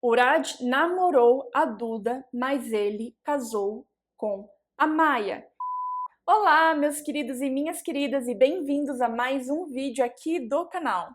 Uraj namorou a Duda, mas ele casou com a Maia. Olá, meus queridos e minhas queridas, e bem-vindos a mais um vídeo aqui do canal.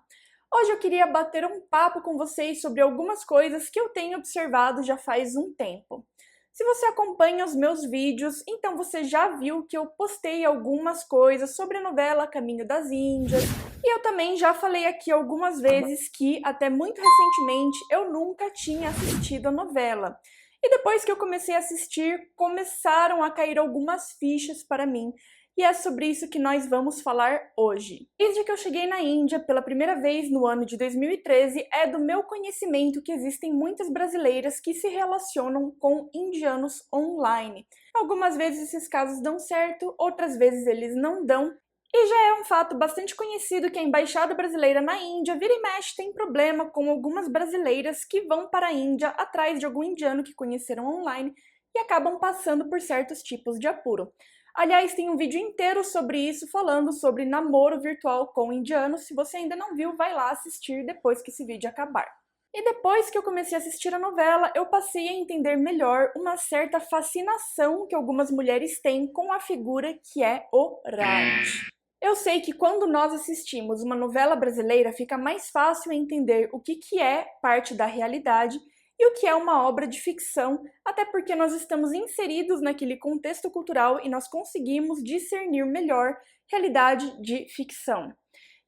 Hoje eu queria bater um papo com vocês sobre algumas coisas que eu tenho observado já faz um tempo. Se você acompanha os meus vídeos, então você já viu que eu postei algumas coisas sobre a novela Caminho das Índias, e eu também já falei aqui algumas vezes que, até muito recentemente, eu nunca tinha assistido a novela. E depois que eu comecei a assistir, começaram a cair algumas fichas para mim, e é sobre isso que nós vamos falar hoje. Desde que eu cheguei na Índia pela primeira vez no ano de 2013, é do meu conhecimento que existem muitas brasileiras que se relacionam com indianos online. Algumas vezes esses casos dão certo, outras vezes eles não dão. E já é um fato bastante conhecido que a Embaixada Brasileira na Índia vira e mexe tem problema com algumas brasileiras que vão para a Índia atrás de algum indiano que conheceram online e acabam passando por certos tipos de apuro. Aliás, tem um vídeo inteiro sobre isso, falando sobre namoro virtual com indianos. Se você ainda não viu, vai lá assistir depois que esse vídeo acabar. E depois que eu comecei a assistir a novela, eu passei a entender melhor uma certa fascinação que algumas mulheres têm com a figura que é o Raj. Eu sei que quando nós assistimos uma novela brasileira, fica mais fácil entender o que é parte da realidade e o que é uma obra de ficção, até porque nós estamos inseridos naquele contexto cultural e nós conseguimos discernir melhor realidade de ficção.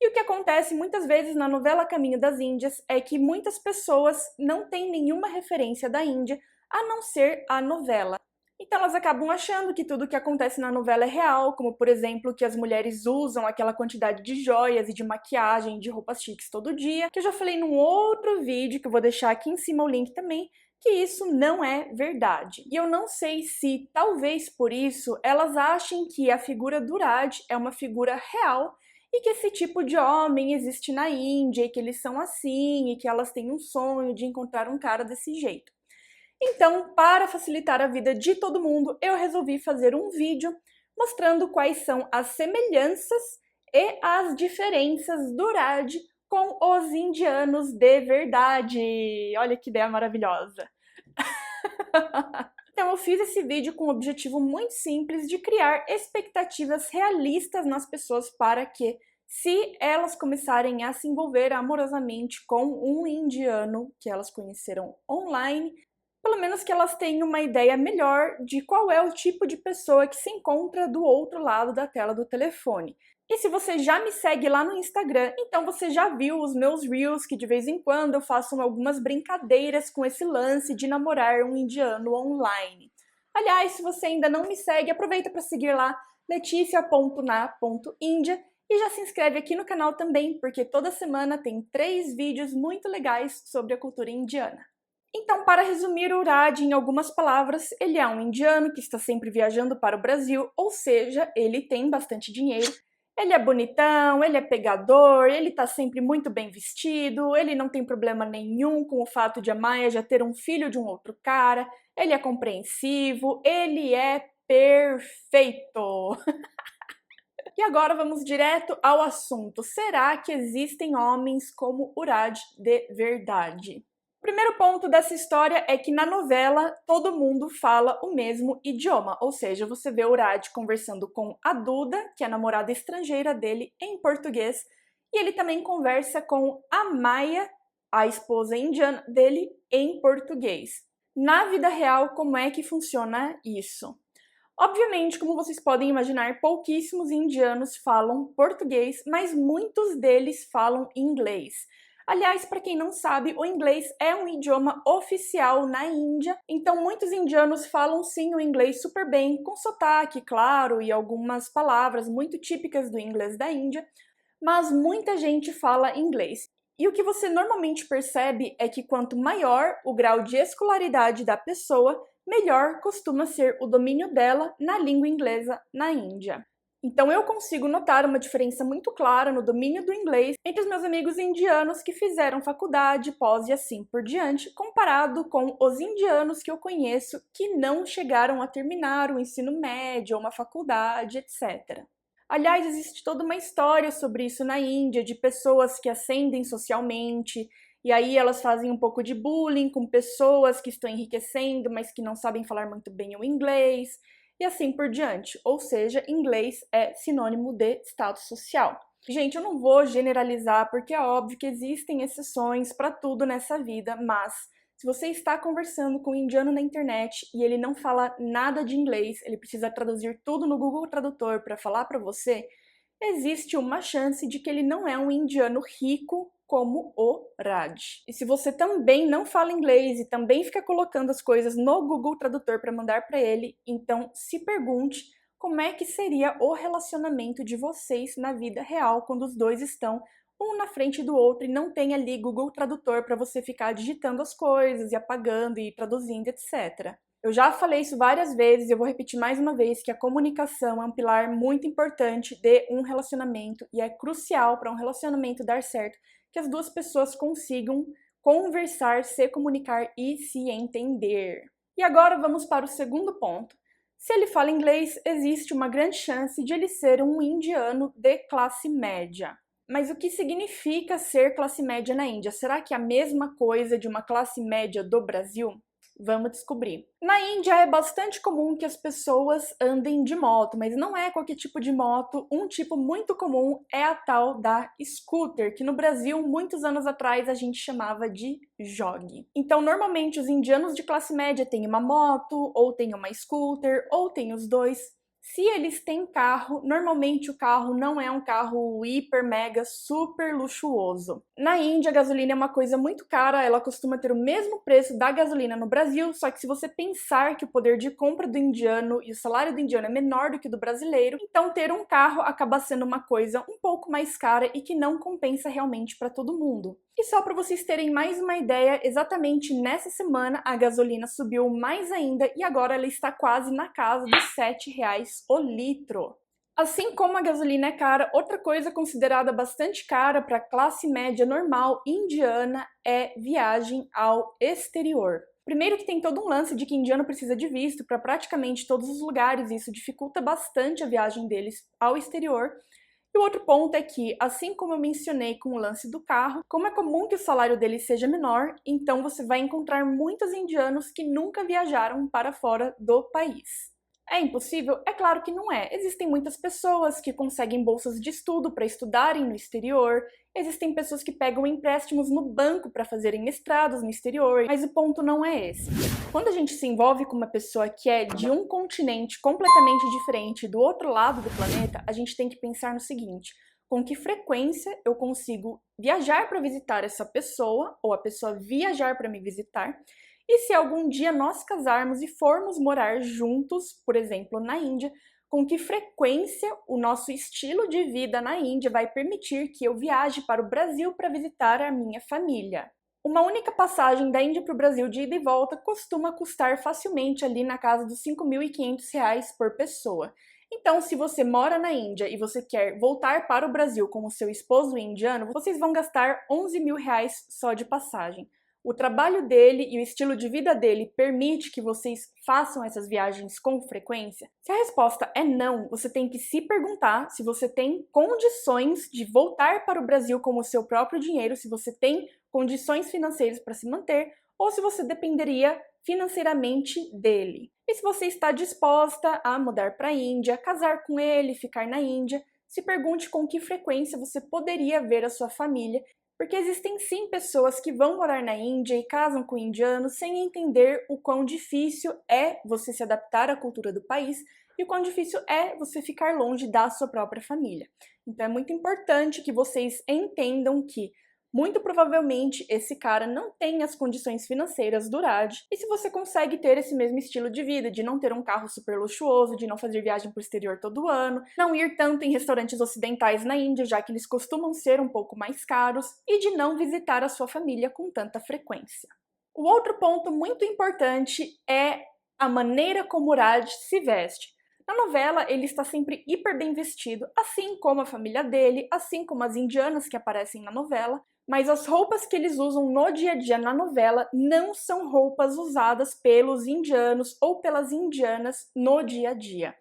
E o que acontece muitas vezes na novela Caminho das Índias é que muitas pessoas não têm nenhuma referência da Índia a não ser a novela. Então elas acabam achando que tudo o que acontece na novela é real, como por exemplo que as mulheres usam aquela quantidade de joias e de maquiagem, de roupas chiques todo dia, que eu já falei num outro vídeo, que eu vou deixar aqui em cima o link também, que isso não é verdade. E eu não sei se, talvez por isso, elas achem que a figura do Raj é uma figura real e que esse tipo de homem existe na Índia, e que eles são assim, e que elas têm um sonho de encontrar um cara desse jeito. Então, para facilitar a vida de todo mundo, eu resolvi fazer um vídeo mostrando quais são as semelhanças e as diferenças do Raj com os indianos de verdade. Olha que ideia maravilhosa! Então eu fiz esse vídeo com um objetivo muito simples de criar expectativas realistas nas pessoas para que, se elas começarem a se envolver amorosamente com um indiano que elas conheceram online, pelo menos que elas tenham uma ideia melhor de qual é o tipo de pessoa que se encontra do outro lado da tela do telefone. E se você já me segue lá no Instagram, então você já viu os meus Reels, que de vez em quando eu faço algumas brincadeiras com esse lance de namorar um indiano online. Aliás, se você ainda não me segue, aproveita para seguir lá, leticia.na.india, e já se inscreve aqui no canal também, porque toda semana tem 3 vídeos muito legais sobre a cultura indiana. Então, para resumir o Raj em algumas palavras, ele é um indiano que está sempre viajando para o Brasil, ou seja, ele tem bastante dinheiro. Ele é bonitão, ele é pegador, ele tá sempre muito bem vestido, ele não tem problema nenhum com o fato de a Maia já ter um filho de um outro cara, ele é compreensivo, ele é perfeito! E agora vamos direto ao assunto. Será que existem homens como o Raj de verdade? O primeiro ponto dessa história é que na novela todo mundo fala o mesmo idioma, ou seja, você vê o Raj conversando com a Duda, que é a namorada estrangeira dele, em português, e ele também conversa com a Maia, a esposa indiana dele, em português. Na vida real, como é que funciona isso? Obviamente, como vocês podem imaginar, pouquíssimos indianos falam português, mas muitos deles falam inglês. Aliás, para quem não sabe, o inglês é um idioma oficial na Índia, então muitos indianos falam sim o inglês super bem, com sotaque, claro, e algumas palavras muito típicas do inglês da Índia, mas muita gente fala inglês. E o que você normalmente percebe é que quanto maior o grau de escolaridade da pessoa, melhor costuma ser o domínio dela na língua inglesa na Índia. Então eu consigo notar uma diferença muito clara no domínio do inglês entre os meus amigos indianos que fizeram faculdade, pós e assim por diante, comparado com os indianos que eu conheço que não chegaram a terminar o ensino médio ou uma faculdade, etc. Aliás, existe toda uma história sobre isso na Índia, de pessoas que ascendem socialmente e aí elas fazem um pouco de bullying com pessoas que estão enriquecendo, mas que não sabem falar muito bem o inglês, e assim por diante. Ou seja, inglês é sinônimo de status social. Gente, eu não vou generalizar, porque é óbvio que existem exceções para tudo nessa vida, mas se você está conversando com um indiano na internet e ele não fala nada de inglês, ele precisa traduzir tudo no Google Tradutor para falar para você, existe uma chance de que ele não é um indiano rico como o Raj. E se você também não fala inglês e também fica colocando as coisas no Google Tradutor para mandar para ele, então se pergunte como é que seria o relacionamento de vocês na vida real quando os dois estão um na frente do outro e não tem ali Google Tradutor para você ficar digitando as coisas e apagando e traduzindo, etc. Eu já falei isso várias vezes e eu vou repetir mais uma vez que a comunicação é um pilar muito importante de um relacionamento e é crucial para um relacionamento dar certo que as duas pessoas consigam conversar, se comunicar e se entender. E agora vamos para o segundo ponto. Se ele fala inglês, existe uma grande chance de ele ser um indiano de classe média. Mas o que significa ser classe média na Índia? Será que é a mesma coisa de uma classe média do Brasil? Vamos descobrir. Na Índia é bastante comum que as pessoas andem de moto, mas não é qualquer tipo de moto. Um tipo muito comum é a tal da scooter, que no Brasil, muitos anos atrás, a gente chamava de jogue. Então, normalmente, os indianos de classe média têm uma moto, ou têm uma scooter, ou têm os dois. Se eles têm carro, normalmente o carro não é um carro hiper, mega, super luxuoso. Na Índia, a gasolina é uma coisa muito cara, ela costuma ter o mesmo preço da gasolina no Brasil, só que se você pensar que o poder de compra do indiano e o salário do indiano é menor do que do brasileiro, então ter um carro acaba sendo uma coisa um pouco mais cara e que não compensa realmente para todo mundo. E só para vocês terem mais uma ideia, exatamente nessa semana a gasolina subiu mais ainda e agora ela está quase na casa dos R$7 o litro. Assim como a gasolina é cara, outra coisa considerada bastante cara para a classe média normal indiana é viagem ao exterior. Primeiro que tem todo um lance de que indiano precisa de visto para praticamente todos os lugares, e isso dificulta bastante a viagem deles ao exterior. E o outro ponto é que, assim como eu mencionei com o lance do carro, como é comum que o salário deles seja menor, então você vai encontrar muitos indianos que nunca viajaram para fora do país. É impossível? É claro que não é. Existem muitas pessoas que conseguem bolsas de estudo para estudarem no exterior, existem pessoas que pegam empréstimos no banco para fazerem mestrados no exterior, mas o ponto não é esse. Quando a gente se envolve com uma pessoa que é de um continente completamente diferente do outro lado do planeta, a gente tem que pensar no seguinte: com que frequência eu consigo viajar para visitar essa pessoa, ou a pessoa viajar para me visitar, e se algum dia nós casarmos e formos morar juntos, por exemplo, na Índia, com que frequência o nosso estilo de vida na Índia vai permitir que eu viaje para o Brasil para visitar a minha família. Uma única passagem da Índia para o Brasil de ida e volta costuma custar facilmente ali na casa dos R$5.500 por pessoa. Então, se você mora na Índia e você quer voltar para o Brasil com o seu esposo indiano, vocês vão gastar R$11.000 só de passagem. O trabalho dele e o estilo de vida dele permite que vocês façam essas viagens com frequência? Se a resposta é não, você tem que se perguntar se você tem condições de voltar para o Brasil com o seu próprio dinheiro, se você tem condições financeiras para se manter, ou se você dependeria financeiramente dele. E se você está disposta a mudar para a Índia, casar com ele, ficar na Índia, se pergunte com que frequência você poderia ver a sua família, porque existem sim pessoas que vão morar na Índia e casam com indianos sem entender o quão difícil é você se adaptar à cultura do país e o quão difícil é você ficar longe da sua própria família. Então é muito importante que vocês entendam que muito provavelmente esse cara não tem as condições financeiras do Raj, e se você consegue ter esse mesmo estilo de vida, de não ter um carro super luxuoso, de não fazer viagem para o exterior todo ano, não ir tanto em restaurantes ocidentais na Índia, já que eles costumam ser um pouco mais caros, e de não visitar a sua família com tanta frequência. O outro ponto muito importante é a maneira como o Raj se veste. Na novela, ele está sempre hiper bem vestido, assim como a família dele, assim como as indianas que aparecem na novela, mas as roupas que eles usam no dia a dia na novela não são roupas usadas pelos indianos ou pelas indianas no dia a dia.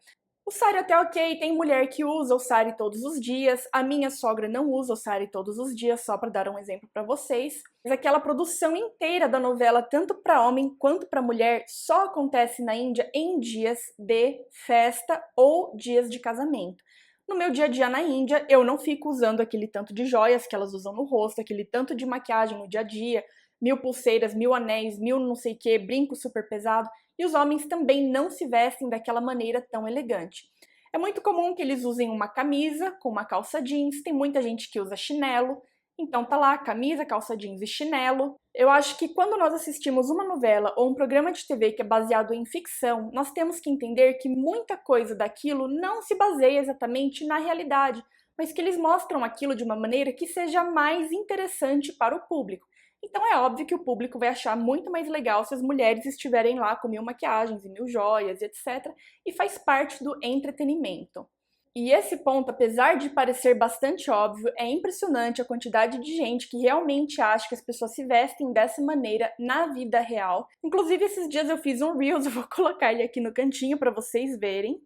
O sari até ok, tem mulher que usa o sari todos os dias, a minha sogra não usa o sari todos os dias, só para dar um exemplo para vocês. Mas aquela produção inteira da novela, tanto para homem quanto para mulher, só acontece na Índia em dias de festa ou dias de casamento. No meu dia a dia na Índia, eu não fico usando aquele tanto de joias que elas usam no rosto, aquele tanto de maquiagem no dia a dia, 1000 pulseiras, 1000 anéis, 1000 não sei o que, brinco super pesado. E os homens também não se vestem daquela maneira tão elegante. É muito comum que eles usem uma camisa com uma calça jeans, tem muita gente que usa chinelo, então tá lá, camisa, calça jeans e chinelo. Eu acho que quando nós assistimos uma novela ou um programa de TV que é baseado em ficção, nós temos que entender que muita coisa daquilo não se baseia exatamente na realidade, mas que eles mostram aquilo de uma maneira que seja mais interessante para o público. Então é óbvio que o público vai achar muito mais legal se as mulheres estiverem lá com 1000 maquiagens e 1000 joias, etc. E faz parte do entretenimento. E esse ponto, apesar de parecer bastante óbvio, é impressionante a quantidade de gente que realmente acha que as pessoas se vestem dessa maneira na vida real. Inclusive, esses dias eu fiz um Reels, eu vou colocar ele aqui no cantinho para vocês verem.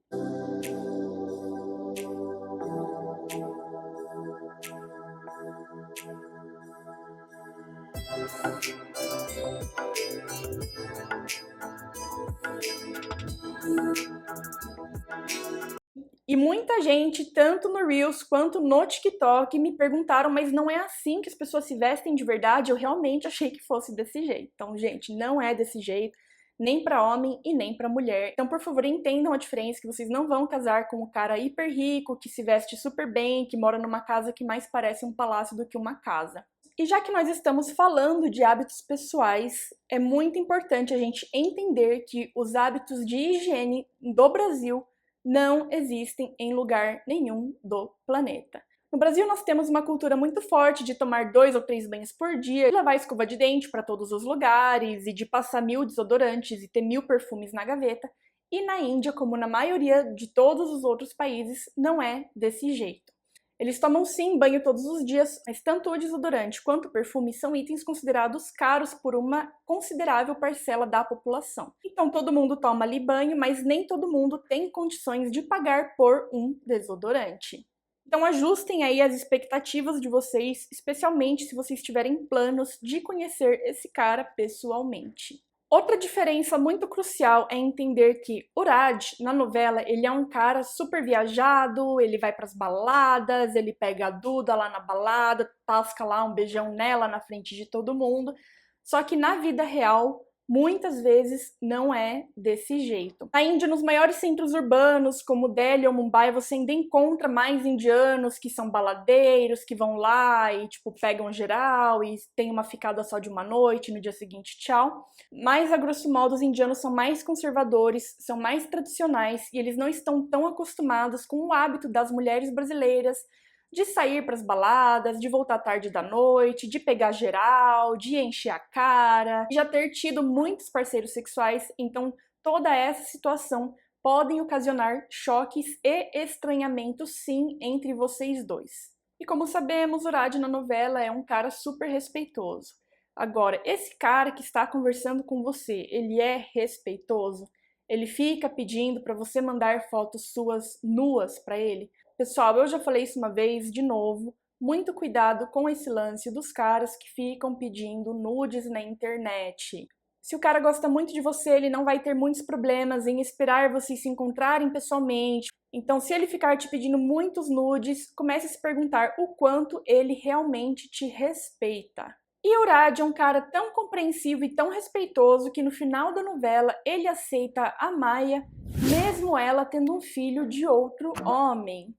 E muita gente, tanto no Reels quanto no TikTok, me perguntaram, mas não é assim que as pessoas se vestem de verdade? Eu realmente achei que fosse desse jeito. Então, gente, não é desse jeito, nem para homem e nem para mulher. Então, por favor, entendam a diferença, que vocês não vão casar com um cara hiper rico, que se veste super bem, que mora numa casa que mais parece um palácio do que uma casa. E já que nós estamos falando de hábitos pessoais, é muito importante a gente entender que os hábitos de higiene do Brasil não existem em lugar nenhum do planeta. No Brasil, nós temos uma cultura muito forte de tomar 2 ou 3 banhos por dia, de levar escova de dente para todos os lugares e de passar 1000 desodorantes e ter 1000 perfumes na gaveta. E na Índia, como na maioria de todos os outros países, não é desse jeito. Eles tomam sim banho todos os dias, mas tanto o desodorante quanto o perfume são itens considerados caros por uma considerável parcela da população. Então todo mundo toma ali banho, mas nem todo mundo tem condições de pagar por um desodorante. Então ajustem aí as expectativas de vocês, especialmente se vocês tiverem planos de conhecer esse cara pessoalmente. Outra diferença muito crucial é entender que o Raj, na novela, ele é um cara super viajado, ele vai pras baladas, ele pega a Duda lá na balada, tasca lá um beijão nela na frente de todo mundo. Só que na vida real, muitas vezes não é desse jeito. Na Índia, nos maiores centros urbanos, como Delhi ou Mumbai, você ainda encontra mais indianos que são baladeiros, que vão lá e, tipo, pegam geral e tem uma ficada só de uma noite, no dia seguinte, tchau. Mas, a grosso modo, os indianos são mais conservadores, são mais tradicionais e eles não estão tão acostumados com o hábito das mulheres brasileiras de sair para as baladas, de voltar tarde da noite, de pegar geral, de encher a cara, de já ter tido muitos parceiros sexuais, então toda essa situação podem ocasionar choques e estranhamento sim entre vocês dois. E como sabemos, o Raj na novela é um cara super respeitoso. Agora, esse cara que está conversando com você, ele é respeitoso? Ele fica pedindo para você mandar fotos suas nuas para ele? Pessoal, eu já falei isso uma vez, de novo, muito cuidado com esse lance dos caras que ficam pedindo nudes na internet. Se o cara gosta muito de você, ele não vai ter muitos problemas em esperar vocês se encontrarem pessoalmente. Então, se ele ficar te pedindo muitos nudes, comece a se perguntar o quanto ele realmente te respeita. E o Raj é um cara tão compreensivo e tão respeitoso que no final da novela ele aceita a Maya, mesmo ela tendo um filho de outro homem.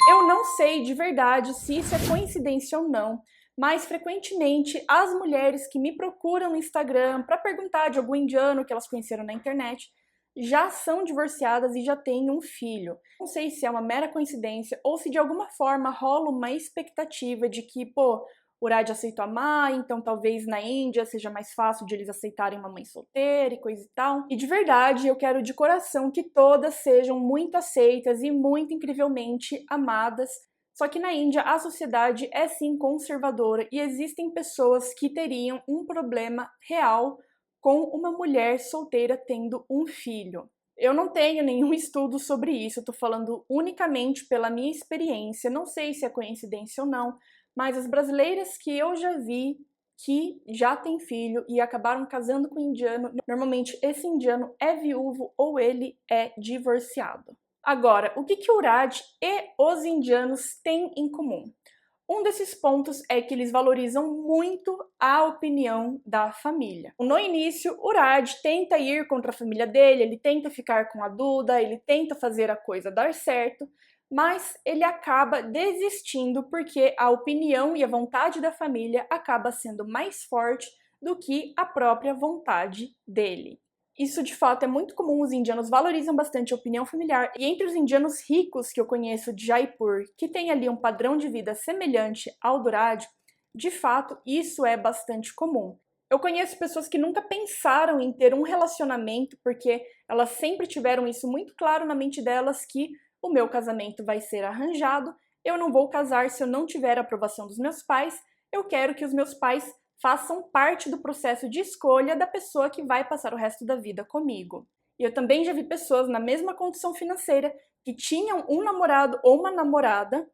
Eu não sei de verdade se isso é coincidência ou não, mas frequentemente as mulheres que me procuram no Instagram para perguntar de algum indiano que elas conheceram na internet já são divorciadas e já têm um filho. Não sei se é uma mera coincidência ou se de alguma forma rola uma expectativa de que, pô, o Raj aceitou a Maya, então talvez na Índia seja mais fácil de eles aceitarem uma mãe solteira e coisa e tal. E de verdade, eu quero de coração que todas sejam muito aceitas e muito incrivelmente amadas. Só que na Índia a sociedade é sim conservadora e existem pessoas que teriam um problema real com uma mulher solteira tendo um filho. Eu não tenho nenhum estudo sobre isso, eu tô falando unicamente pela minha experiência, não sei se é coincidência ou não, mas as brasileiras que eu já vi que já têm filho e acabaram casando com um indiano, normalmente esse indiano é viúvo ou ele é divorciado. Agora, o que o Urad e os indianos têm em comum? Um desses pontos é que eles valorizam muito a opinião da família. No início, Urad tenta ir contra a família dele, ele tenta ficar com a Duda, ele tenta fazer a coisa dar certo, mas ele acaba desistindo porque a opinião e a vontade da família acaba sendo mais forte do que a própria vontade dele. Isso de fato é muito comum, os indianos valorizam bastante a opinião familiar, e entre os indianos ricos que eu conheço de Jaipur, que tem ali um padrão de vida semelhante ao do Urad, de fato isso é bastante comum. Eu conheço pessoas que nunca pensaram em ter um relacionamento porque elas sempre tiveram isso muito claro na mente delas, que o meu casamento vai ser arranjado, eu não vou casar se eu não tiver a aprovação dos meus pais, eu quero que os meus pais façam parte do processo de escolha da pessoa que vai passar o resto da vida comigo. E eu também já vi pessoas na mesma condição financeira que tinham um namorado ou uma namorada,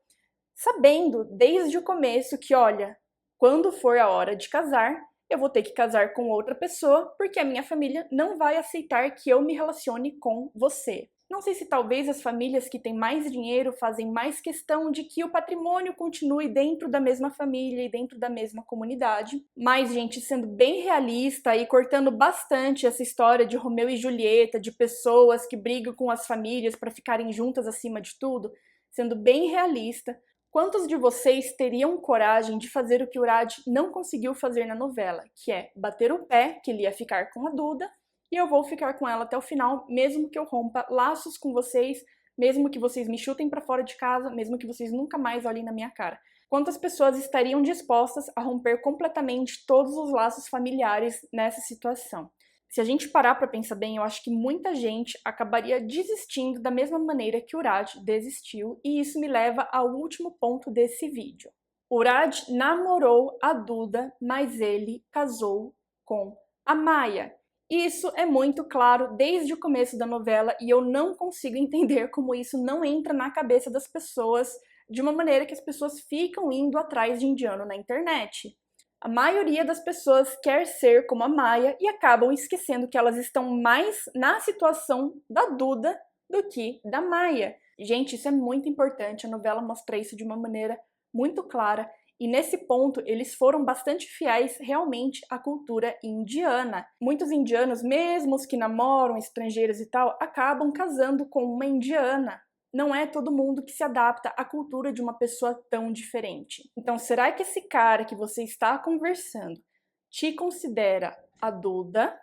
sabendo desde o começo que, olha, quando for a hora de casar, eu vou ter que casar com outra pessoa porque a minha família não vai aceitar que eu me relacione com você. Não sei se talvez as famílias que têm mais dinheiro fazem mais questão de que o patrimônio continue dentro da mesma família e dentro da mesma comunidade. Mas, gente, sendo bem realista e cortando bastante essa história de Romeu e Julieta, de pessoas que brigam com as famílias para ficarem juntas acima de tudo, sendo bem realista, quantos de vocês teriam coragem de fazer o que o Urad não conseguiu fazer na novela, que é bater o pé que ele ia ficar com a Duda, e eu vou ficar com ela até o final, mesmo que eu rompa laços com vocês, mesmo que vocês me chutem para fora de casa, mesmo que vocês nunca mais olhem na minha cara. Quantas pessoas estariam dispostas a romper completamente todos os laços familiares nessa situação? Se a gente parar para pensar bem, eu acho que muita gente acabaria desistindo da mesma maneira que o Urad desistiu, e isso me leva ao último ponto desse vídeo. O Urad namorou a Duda, mas ele casou com a Maya. Isso é muito claro desde o começo da novela e eu não consigo entender como isso não entra na cabeça das pessoas de uma maneira que as pessoas ficam indo atrás de indiano na internet. A maioria das pessoas quer ser como a Maya e acabam esquecendo que elas estão mais na situação da Duda do que da Maya. Gente, isso é muito importante, a novela mostra isso de uma maneira muito clara. E nesse ponto, eles foram bastante fiéis realmente à cultura indiana. Muitos indianos, mesmo os que namoram estrangeiros e tal, acabam casando com uma indiana. Não é todo mundo que se adapta à cultura de uma pessoa tão diferente. Então, será que esse cara que você está conversando te considera a Duda,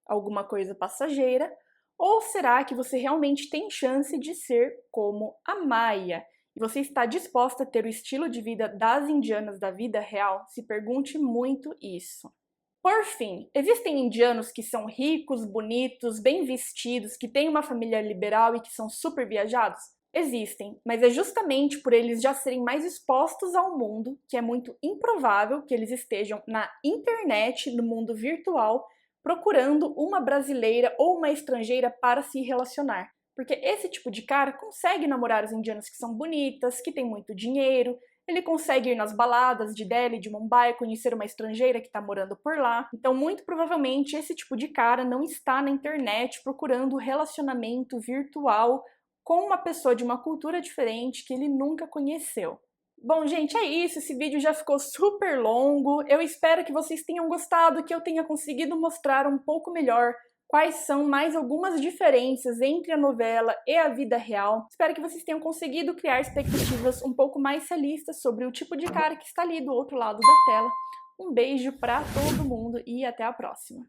alguma coisa passageira, ou será que você realmente tem chance de ser como a Maya? E você está disposta a ter o estilo de vida das indianas da vida real? Se pergunte muito isso. Por fim, existem indianos que são ricos, bonitos, bem vestidos, que têm uma família liberal e que são super viajados? Existem, mas é justamente por eles já serem mais expostos ao mundo que é muito improvável que eles estejam na internet, no mundo virtual, procurando uma brasileira ou uma estrangeira para se relacionar. Porque esse tipo de cara consegue namorar as indianas que são bonitas, que têm muito dinheiro, ele consegue ir nas baladas de Delhi, de Mumbai, conhecer uma estrangeira que está morando por lá. Então, muito provavelmente, esse tipo de cara não está na internet procurando relacionamento virtual com uma pessoa de uma cultura diferente que ele nunca conheceu. Bom, gente, é isso. Esse vídeo já ficou super longo. Eu espero que vocês tenham gostado, que eu tenha conseguido mostrar um pouco melhor quais são mais algumas diferenças entre a novela e a vida real. Espero que vocês tenham conseguido criar expectativas um pouco mais realistas sobre o tipo de cara que está ali do outro lado da tela. Um beijo para todo mundo e até a próxima!